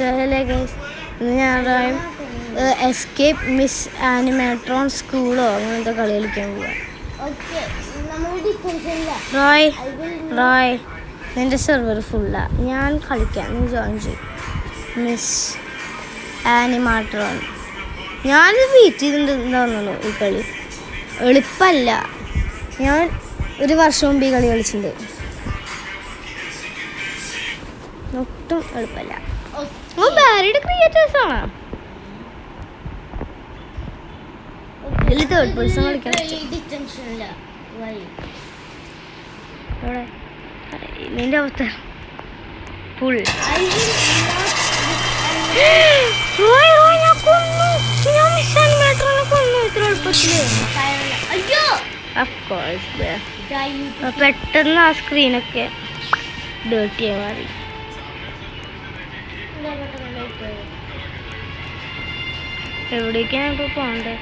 Hello guys, ഇന്ന് ഞാൻ escape miss ആനിമേട്രോൺ സ്കൂളോ അങ്ങനത്തെ കളി കളിക്കാൻ പോവാം. റോയ് നിൻ്റെ സെർവർ ഫുള്ളാ, ഞാൻ കളിക്കാം, നീ ജോയിൻ ചെയ്യും. മിസ് ആനിമാട്രോൺ ഞാനിത് വെയിറ്റ് ചെയ്തിട്ടുണ്ടാവുന്നുള്ളൂ. ഈ കളി എളുപ്പമല്ല, ഞാൻ ഒരു വർഷം മുമ്പ് ഈ കളി കളിച്ചിട്ടുണ്ട്. ഒട്ടും എളുപ്പമല്ല. ബാരിയുടെ ക്രിയേറ്റേഴ്സാണ് ഇതിൽ തേർഡ് പേഴ്സൺ കളിക്കാൻ. നിന്റെ അവസ്ഥ ഫുൾ പെട്ടെന്ന് ആ സ്ക്രീനൊക്കെ ഡേർട്ടിയായി മാറി. എവിടേക്കാണ് ഇപ്പോൾ പോകണ്ടേ?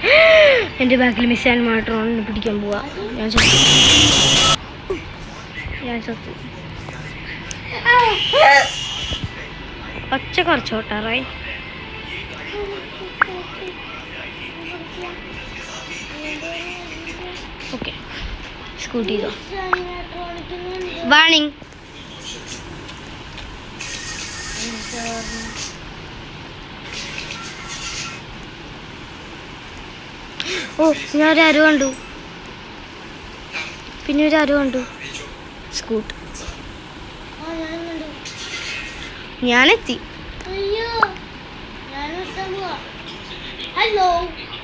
എൻ്റെ ബാക്കിൽ മിസ് ആനിമേട്രോൺ പിടിക്കാൻ പോവാ. ഞാൻ ചത്തു. പച്ച കുറച്ചോട്ടാറായി. ഓക്കെ, സ്കൂട്ടി ചെയ്തോ. വാണിംഗ്. ഓ, ഞാൻ ഒരു അരു കണ്ടു, പിന്നെ ഒരു അരു കണ്ടു. സ്കൂട്ട് ഞാനെത്തി.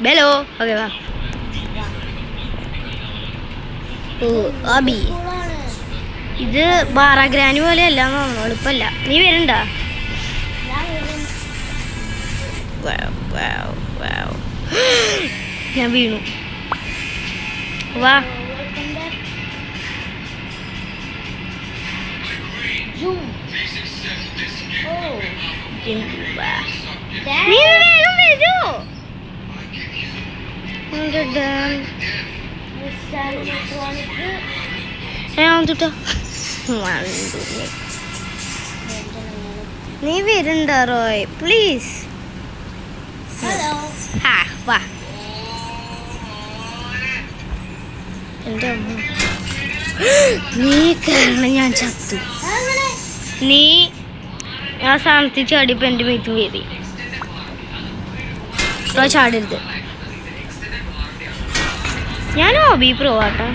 ഹലോ, ഓക്കെ വാ. ഓ അബി, ഇത് ബാറാഗ്രാനി പോലെ അല്ല, എളുപ്പമല്ല. നീ വരണ്ട. ഞാൻ വീണു. വാ. നീ വേഗം വരൂ. നീ വരണ്ട റോയ്, പ്ലീസ്. വാ. എൻ്റെ അമ്മ, നീ കാരണം ഞാൻ ചത്തു. നീ ആ സ്ഥാനത്ത് ചാടിയപ്പോൾ എൻ്റെ മീറ്റും കയറി. ചാടരുത്. ഞാൻ ഹോബി പ്രോ ആട്ടാ.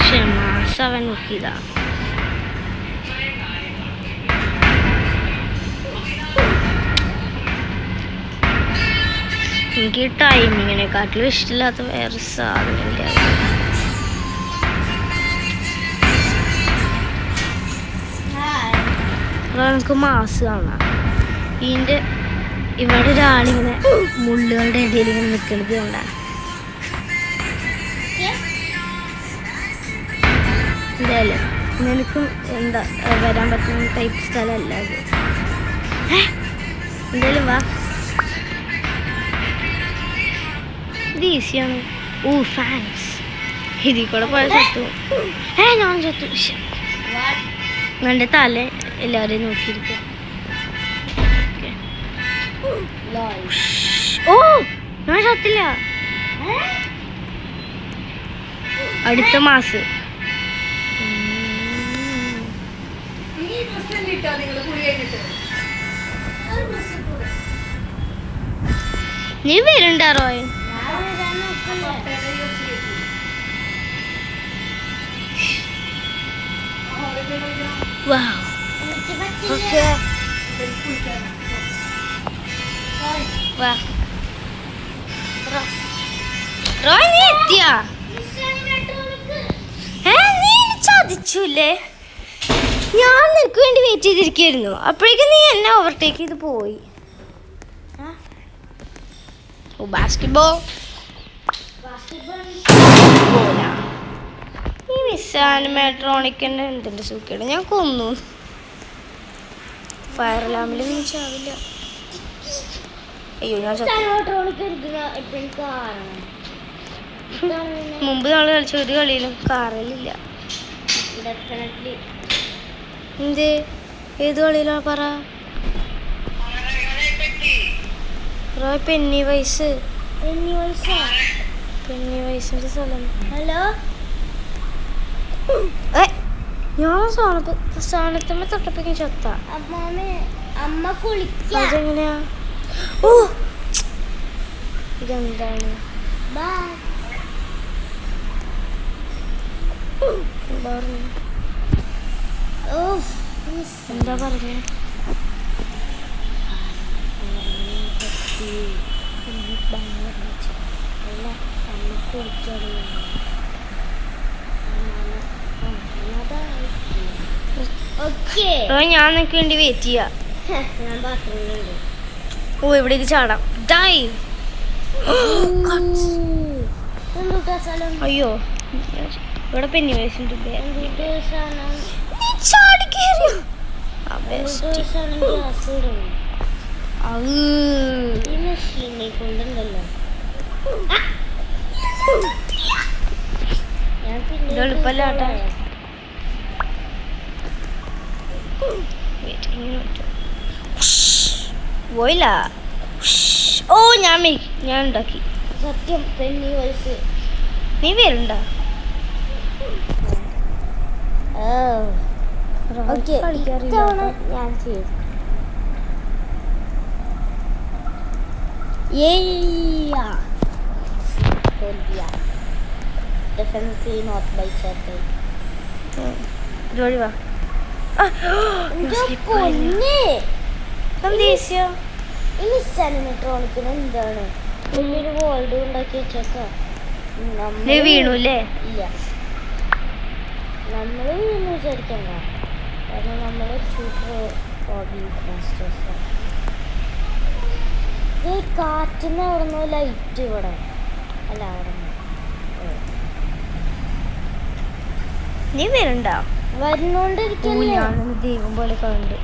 ക്ഷമാസവൻ നോക്കിയതാ. എനിക്ക് ടൈമിങ്ങിനെക്കാട്ടിലും ഇഷ്ടമില്ലാത്ത വേറെ സാധനമില്ല. നമുക്ക് മാസ് കാണാം. ഇതിൻ്റെ ഇവിടെ ഒരാളിങ്ങനെ മുള്ളുകളുടെ ഇടയിൽ ഇങ്ങനെ നിൽക്കുന്നത് കൊണ്ടാണ്. എന്തായാലും നിനക്കും എന്താ വരാൻ പറ്റുന്ന ടൈപ്പ് സ്ഥലമല്ല അത്. എന്തായാലും വാ, ഇത് ഈസിയാണ്. ഓ ഫാൻസ്, ഇതിൽ കൂടെ പോയ ചത്തു. ഞാൻ ചത്തു. എൻ്റെ തല എല്ലാവരെയും നോക്കിയിരിക്കുക. ഓ ഞാൻ ചത്തില്ല. അടുത്ത മാസം നീ വരണ്ട റോയ്. നീ എത്തിയാ? നീ ചതിച്ചൂല്ലേ? ഞാൻ നിനക്ക് വേണ്ടി വെയിറ്റ് ചെയ്തിരിക്കുകയായിരുന്നു. അപ്പോഴേക്കും നീ എന്നെ ഓവർടേക്ക് ചെയ്ത് പോയി. ബാസ്കറ്റ്ബോൾ ഈ മിസ് ആനിമേട്രോണിക്കിൻ്റെ എന്തിൻ്റെ സൂക്കേട്. ഞാൻ കൊന്നു. ഫയർ ലാമ്പിൽ നീ ചാവില്ല. അയ്യോ ഞാൻ മുമ്പ് നമ്മൾ കളിച്ച ഒരു കളിയിലും കാറിലില്ല. എന്ത് ഏത് കളിയിലാണ് പറ? പെന്നി വയസ്സിന്റെ സ്ഥലം. ഹലോ, ഞാൻ സ്ഥാനത്തുമ്പോ തൊട്ടപ്പേക്കും ചത്ത. അമ്മ കുളിക്കാ. ഓ ഇതെന്താണ്? എന്താ പറഞ്ഞ? ഞാൻ നിനക്ക് വേണ്ടി വെയിറ്റ് ചെയ്യാം. ഓ ഇവിടേക്ക് ചാടാം. ഡൈവ്. അയ്യോ ഇവിടെ പെന്നി വയസ്സുണ്ട്. എളുപ്പല്ലാട്ട. പോയില്ല. ഓ ഞാൻ ഉണ്ടാക്കി. സത്യം പെന്നി വയസ്സ്. നീ പേരുണ്ടോ? ഞാൻ ചെയ്തു. എന്താണ് വലിയൊരു വേൾഡ് ഉണ്ടാക്കി വെച്ചേക്കാ. വീണൂല്ലേ? ഇല്ല, നമ്മള് വീണു വിചാരിക്കണ്ട. കാരണം നമ്മള് സൂപ്പർ ഹോബി മാസ്റ്റേഴ്സ്. കാറ്റിന് അവിടുന്ന് ലൈറ്റ് ഇവിടെ അല്ല അവിടെ. നീ വരുന്നുണ്ടോ? വരുന്നോണ്ടിരിക്കല്ലേ. ദൈവം പോലെ കണ്ട്.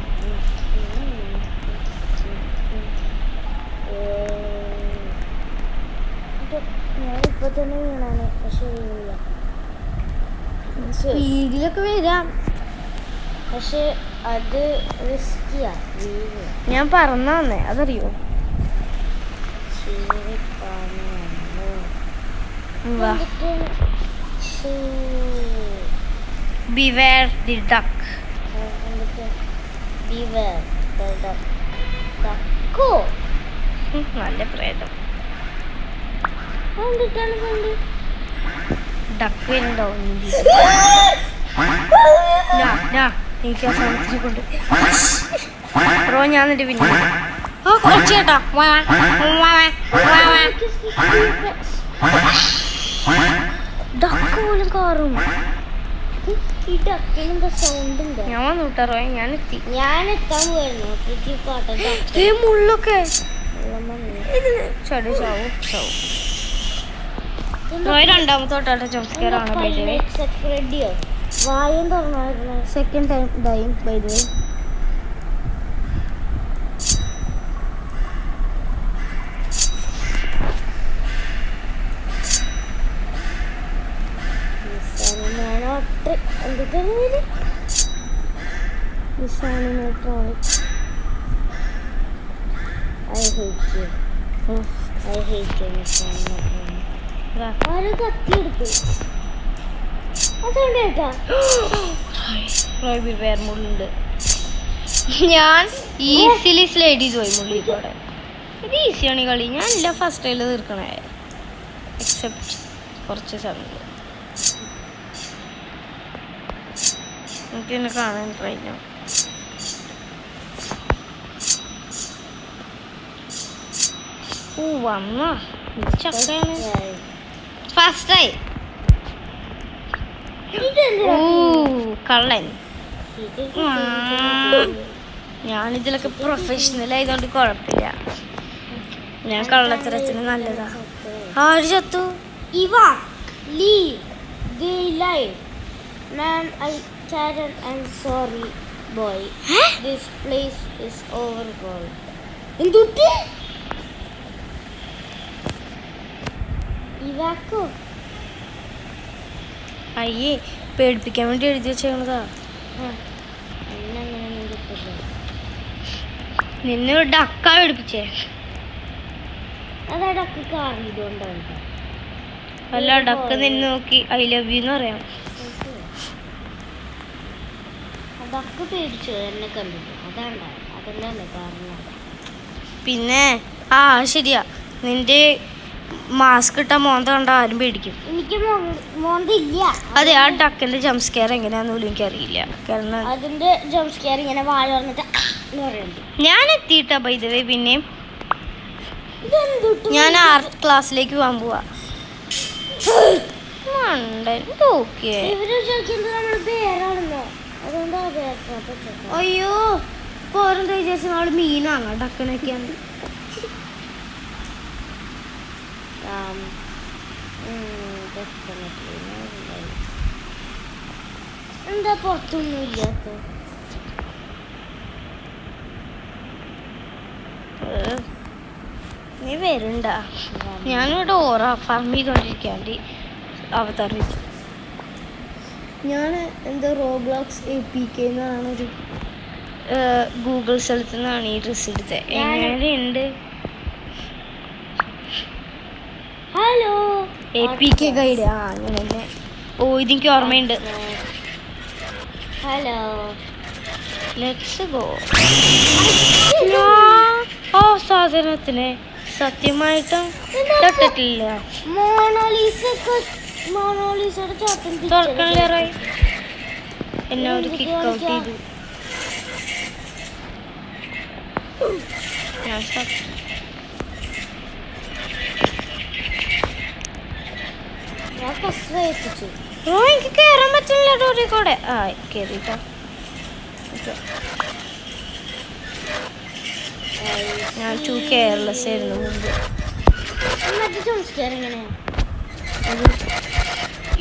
ഞാൻ ഇപ്പൊ തന്നെ വീണാണ്. പക്ഷെ വീണില്ല. സ്പീഡിലൊക്കെ വരാം. പക്ഷെ അത് റിസ്കിയാ. ഞാൻ പറന്നേ അതറിയോ? Beware the duck. Beware the duck. Duck. നല്ല പ്രേതം. ഡക്ക് വരുന്നുണ്ടോ? എനിക്ക് ആ സാധനത്തിനെ കൊണ്ട് റോ ഞാൻ എന്നിട്ട് പിന്നെ ചേട്ടാ ഡക്ക് പോലും കാറും. ഈ ഡക്കിനെന്താ സൗണ്ട് ഉണ്ട്? ഞാൻ വന്നു വിട്ടാറോ. ഞാൻ എത്താൻ പോയിരുന്നു. മുള്ളൊക്കെ ചടി ചാവും ചാവും. രണ്ടാമത്തോട്ടാണ് ജംസ്കെയറാണ്. വായം തുറന്നായിരുന്നു. Second time time by the way. മുള്ളുണ്ട്. ഞാൻ ഈസിലി സ്ലൈഡ് ചെയ്ത് പോയി മുള്ളിക്കോടെ. ഇത് ഈസിയാണ് ഈ കളി. ഞാൻ എല്ലാം ഫസ്റ്റ് ടൈമിൽ തീർക്കണേ എക്സെപ്റ്റ് കുറച്ച് സമയം. എനിക്ക് എന്നെ കാണാൻ കഴിഞ്ഞു. വന്ന ചക്കയാണ് ഫാസ്റ്റായി. കള്ളൻ. ഞാനിതിലൊക്കെ പ്രൊഫഷണൽ ആയതുകൊണ്ട് കുഴപ്പമില്ല. ഞാൻ കള്ളത്തരത്തിന് നല്ലതാ. ആര് ചത്തു? Karen, I'm sorry, boy. This place is overgrown. എന്തുട്ടി? ഇവാക്കോ അയ്യേ പേടിപ്പിക്കാൻ വേണ്ടി എഴുതി വെച്ചതാ. നിന്നെ ഡക്ക പേടിപ്പിച്ചേ. അതാ ഡക്ക് കാറിയതുകൊണ്ടാണ്. അല്ല ഡക്ക് നിന്നെ നോക്കി ഐ ലവ് യു എന്ന് പറയാം. ഡക്ക് പേടിച്ചു എന്നെ കണ്ടിട്ട്. അതാണ്ടാ അതല്ലേ കാരണം. പിന്നെ ആ ശരിയാ, നിന്റെ മാസ്ക് ഇട്ട മോന്ത കണ്ട ആരും പേടിക്കും. എനിക്ക് മോന്തില്ല. അതെ, ആ ഡക്കിന്റെ ജംപ് സ്കെയർ എങ്ങനെയാന്ന് പോലും എനിക്കറിയില്ല. കാരണം അതിന്റെ ജംപ് സ്കെയർ ഇങ്ങനെ വാഴ പറഞ്ഞിട്ട് ഞാൻ എത്തിയിട്ട ബൈ ദ വേ. പിന്നെയും ഞാൻ ആർട്ട് ക്ലാസ്സിലേക്ക് പോകാൻ പോവാ. അയ്യോ പോരെന്താ വിചാരിച്ച നാള് മീനാണ് ഡക്കനൊക്കെയാണ്. എന്താ പുറത്തൊന്നും ഇല്ലാത്ത? നീ വരുണ്ട. ഞാനിവിടെ ഓറ ഫാർം ചെയ്തോണ്ടിരിക്കാണ്ട് അവതരിച്ചു. ഞാൻ എന്താ റോബ്ലോക്സ് APK എന്നാണൊരു ഗൂഗിൾ സ്ഥലത്തു നിന്നാണ് ഈ ഡ്രസ്സ് എടുത്തത്. എങ്ങനെയുണ്ട്? Hello APK guide. ആ അങ്ങനെ തന്നെ. ഓ ഇതെനിക്ക് ഓർമ്മയുണ്ട്. Hello let's go. ഓ സാധനത്തിന് സത്യമായിട്ടും തൊട്ടിട്ടില്ല. തുറക്കണില്ലേറായി എന്നെ ഒരു കിക്ക് ഔട്ട് ചെയ്തു. എനിക്ക് കേറാൻ പറ്റില്ല ഡോറി കൂടെ. ആ കേറിട്ടോ. ഞാൻ ടു കെയർലെസ് ആയിരുന്നു മുമ്പ്.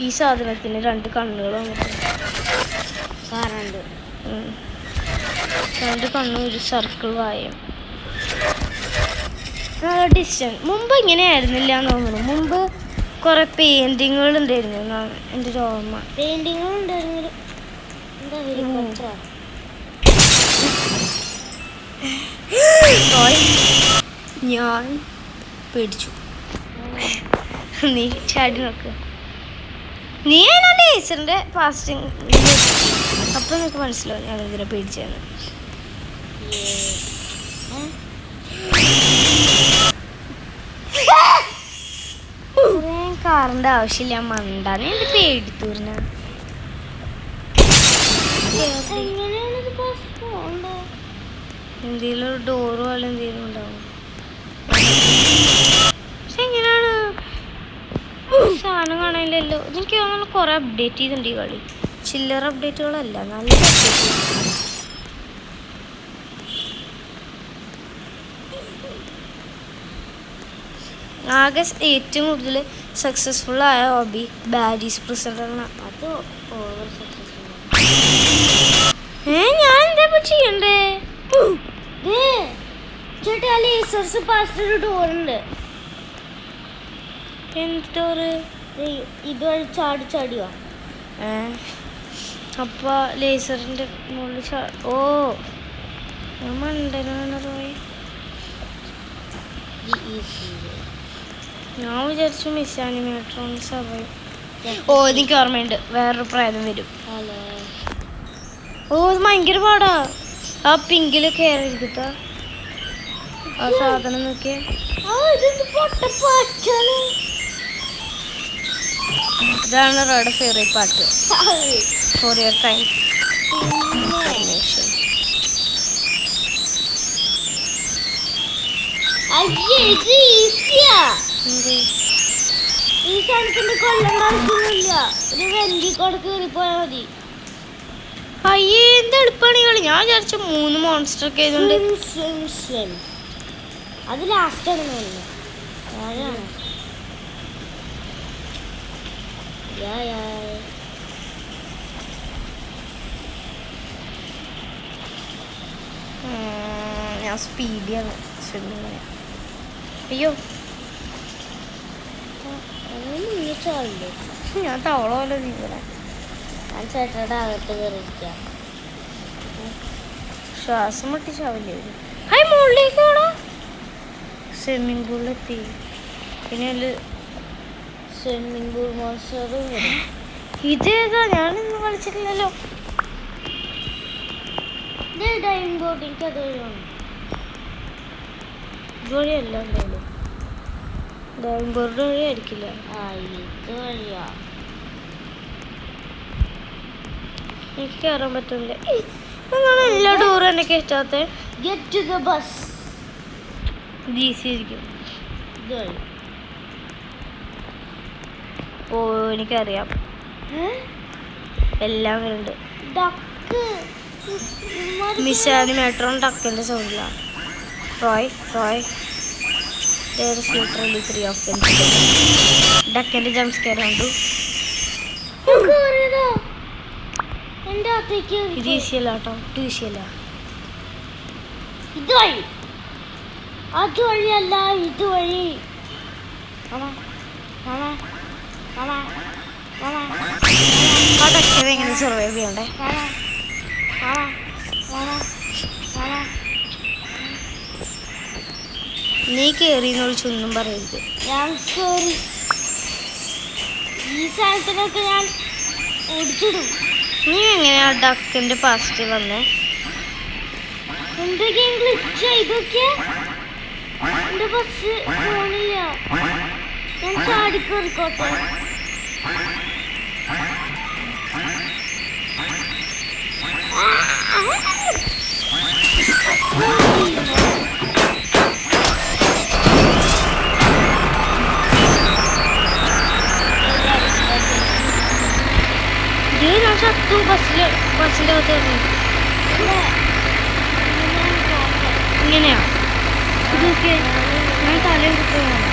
ഈ സാധനത്തിന് 2 കണ്ണുകൾ വന്നിട്ടുണ്ട്. 2 കണ്ണും ഒരു സർക്കിൾ വായും. ഡിസ്റ്റൻസ് മുമ്പ് ഇങ്ങനെ ആയിരുന്നില്ല എന്ന് തോന്നുന്നു. മുമ്പ് കുറെ പെയിന്റിങ്ങുകൾ ഉണ്ടായിരുന്നു എന്നാണ് എൻ്റെ ഒരു ഓർമ്മ. ഞാൻ പേടിച്ചു. നീ ചാടി നോക്ക്. നീ അതിനാ ടീച്ചറിന്റെ ഫാസ്റ്റിംഗ്. അപ്പൊ നിനക്ക് മനസ്സിലാവും ഞാൻ ഇതിനെ പേടിച്ചെന്ന്. കാറിന്റെ ആവശ്യമില്ല മണ്ട. നീ എന്റെ പേടി തീർന്ന. എന്തെങ്കിലും ഒരു ഡോറ് പോലെ എന്തെങ്കിലും ഉണ്ടാവും. പക്ഷെ എങ്ങനെയാണ് സാധനം കാണാനില്ലല്ലോ. എനിക്ക് തോന്നുന്നു കുറെ അപ്ഡേറ്റ് ചെയ്തിട്ടുണ്ട് ഈ കളി. ചില്ലറ അപ്ഡേറ്റുകളല്ല, നല്ല അപ്ഡേറ്റ്. ആകെ ഏറ്റവും കൂടുതൽ സക്സസ്ഫുൾ ആയ ഹോബി ബാരീസ് പ്രസിഡന്റാണ്. അത് ഓവർ സക്സസ്ഫുൾ. ഞാൻ എന്താ ചെയ്യണ്ടേ? ചേട്ടാ ലേസർസ് പാസ്റ്റൊരു ഡോറുണ്ട്. എന്ത് ഡോറ്? ഇതുവഴി ചാടി ചാടിയോ? അപ്പൊ ലേസറിന്റെ മുകളിൽ ഓ മണ്ടനാണ് റോയ്. ഞാൻ വിചാരിച്ചു മിസ് ആനിമേട്രോൺസ് അവയും. ഓ എനിക്ക് ഓർമ്മയുണ്ട്, വേറൊരു പ്രേതം വരും. ഓ ഇത് ഭയങ്കര പാടാ. ആ പിങ്കില് കയറി ഇരിക്കട്ടാ ആ സാധനം നോക്കിയേ. ഇതാണ് റോയുടെ ഫേവറേറ്റ് പാട്ട്. For your kind information. ഈ സാധനത്തിന്റെ കൊല്ലണ്ട ആവശ്യമൊന്നുമില്ല. ഒരു വെന്റിക്കോട് കയറിപ്പോയാൽ മതി. അയ്യേ എന്ത് എളുപ്പമാണ് കളി. ഞാൻ വിചാരിച്ച 3 മോൺസ്റ്റർ ഒക്കെ ആയതുകൊണ്ട്. അത് ലാസ്റ്റ് ആണ് തോന്നുന്നു. ഞാൻ സ്പീഡിയാണ്. അയ്യോ ചാടില്ലേ ഞാൻ തവള പോലെ നീങ്ങണേ. ഞാൻ ചേട്ടയുടെ അകത്ത് കയറിയിരിക്കാം. ശ്വാസം മുട്ടിച്ചാവില്ലേ? ഹായ് മുകളിലേക്ക് വേണോ? സ്വിമ്മിങ് പൂളിലെത്തി. പിന്നെ സ്വിമ്മിംഗ് പൂൾ മോൺസ്റ്റർ വരും. ഇതേതാ? ഞാനിന്ന് കളിച്ചിട്ടില്ലല്ലോ. ഡൈവിംഗ് ബോർഡ് എനിക്കത് വഴിയാണ്. ഇതുവഴിയല്ല എന്തായാലും. ഡൈവിംഗ് ബോർഡ് വഴി ആയിരിക്കില്ല. ആ ഇത് വഴിയാ. എനിക്ക് കയറാൻ പറ്റില്ല. അങ്ങനെ എല്ലാ ഡോറും എന്നെ കയറ്റാത്ത. Get to the bus. ഇത് ഈസി ആയിരിക്കും. ഇത് വഴി. ഓ എനിക്കറിയാം, എല്ലാം വരുന്നുണ്ട്. ഡക്ക് മിസ് മെട്രോൺ ഡക്കിൻ്റെ സൗണ്ടിലാണ്. റോയ് റോയ് there is literally 3 of them. ഡക്കിൻ്റെ ജംപ് സ്കെയർ കണ്ടു. എന്റെ അകത്തേക്ക് ഇത് ഈസി അല്ല കേട്ടോ, ഇത് ഈസി അല്ല. ഇത് വഴി. അത് വഴിയല്ല, ഇത് വഴി. ആ ഡക്കിനെ എങ്ങനെ സർവൈവ് ചെയ്യണ്ടേ? നീ കയറിയെന്നൊരു ചൊന്നും പറയരുത്. ഞാൻ കേറി. ഈ സാധനത്തിനൊക്കെ ഞാൻ ഓടിച്ചിടും. നീ എങ്ങനെയാ ഡക്കിന്റെ പാസ്റ്റ് വന്നേ? എന്തൊക്കെ ഗ്ലിച്ച് ഇതൊക്കെ. എന്റെ ബസ് പോണില്ല. ഞാൻ ചാടിക്കേറിക്കോട്ടെ. ഞാൻ ചത്തു. ബസ്സിന്റെ അകത്ത് കയറി. ഇങ്ങനെയാ ഇതൊക്കെ. ഞാൻ തലയെടുത്ത് പോകണം.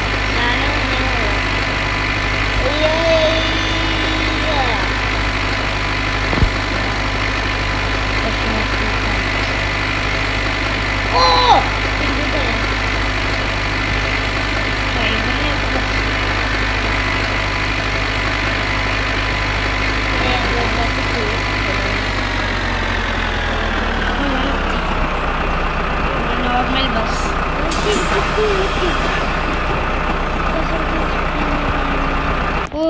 Normal bus. ഓ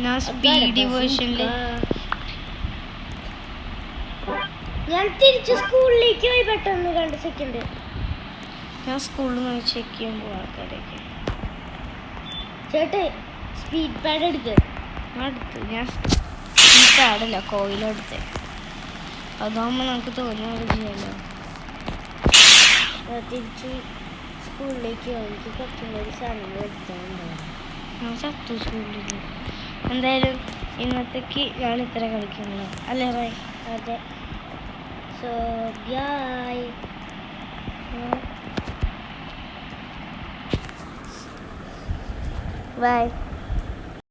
ഞാൻ സ്പീഡി വേർഷനില്. ഞാൻ തിരിച്ച് സ്കൂളിലേക്ക് പോയി പെട്ടെന്ന് 2 സെക്കൻഡ്. ഞാൻ സ്കൂളിൽ നിന്ന് ചെക്ക് ചെയ്യുമ്പോൾ ആൾക്കാരൊക്കെ ചേട്ടേ സ്പീഡ് പാഡ് എടുത്ത്. ഞാൻ ഈ പാടല്ല കോയിലെടുത്ത്. അതാകുമ്പോൾ നമുക്ക് തോന്നുന്നത് ചെയ്യാമല്ലോ. തിരിച്ച് സ്കൂളിലേക്ക് പോയി. എനിക്ക് കുറച്ചും കൂടി സാധനങ്ങൾ എടുക്കാനുണ്ടാവും. ഞാൻ ചത്തു സ്കൂളിൽ. എന്തായാലും ഇന്നത്തേക്ക് ഞാൻ ഇത്ര കളിക്കുന്നുള്ളൂ അല്ലേ റൈ? അതെ. So bye. ബൈ.